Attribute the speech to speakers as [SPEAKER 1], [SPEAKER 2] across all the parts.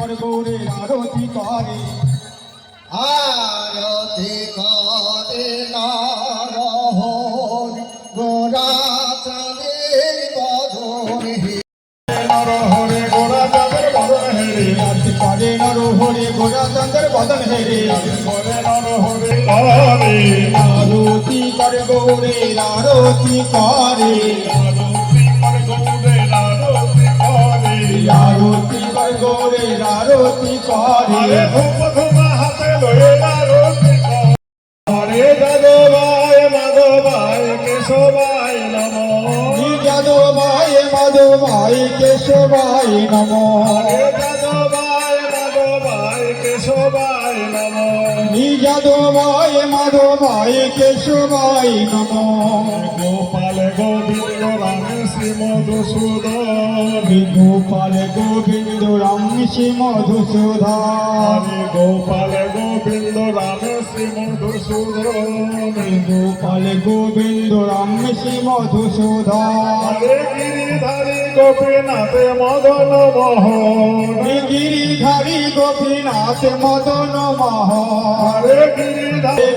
[SPEAKER 1] করে গৌরে আরতি করে
[SPEAKER 2] আরতি করে নরহরি গোরা চাঁদের বদনে
[SPEAKER 1] নরহরে গোরা চাঁদের বদন হেরে আরতি করে নরহরে গোরা চাঁদের বদন হেরে করে নরহরে করে আরতি করে গৌরে আরতি করে আরতি করে গৌরে আরতি করে ধূপ ধূপ হাতে লয়ে আরতি করে হরে যাদবায় মাধবায় কেশবায় নমঃ যাদবায় মাধবায় কেশবায় নমঃ হরে যাদবায় মাধবায় কেশবায় নমঃ যাদবায় মাধবায় কেশবায় নমঃ গোপাল গোবিন্দ রাম শ্রী মধুসূদন গোপাল গোবিন্দ রাম শ্রী মধুসূদন গোপাল গোবিন্দ রাম শ্রী মধুসূদন গোপাল গোবিন্দ রাম শ্রী মধুসূদন গিরিধারী গোপীনাথ মদন মোহন গিরিধারী গোপীনাথ মদন মোহন গিরিধারী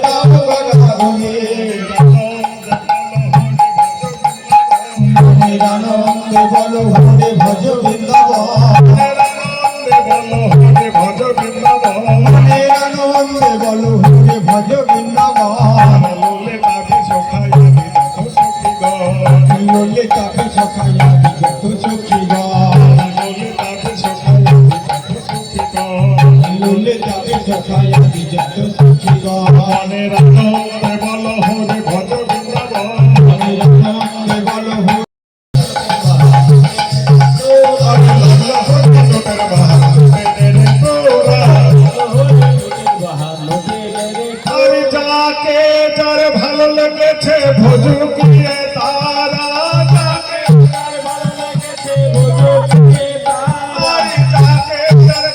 [SPEAKER 1] আনন্দ বল হরে ভজ বৃন্দাবন ভজ বৃন্দাবন আনন্দ বল হরে ভজ বৃন্দাবন লোলে তাকে সখাইয়া যত সখী লোলে তাকে সখাইয়া যত সখী মনের আনন্দ বল হরে ভজ বৃন্দাবন মনের আনন্দ বল হরে ভালো লেগেছে ভজুকিয়ে তারা যাকে ভালো লেগেছে ভজুকিয়ে তারা যাকে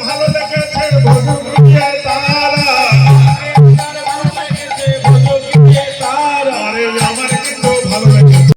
[SPEAKER 1] ভালো লেগেছে ভজুকিয়ে তারা ভালো লেগেছে ভজুকিয়ে তারা আরে আমার কিন্তু ভালো লেগেছে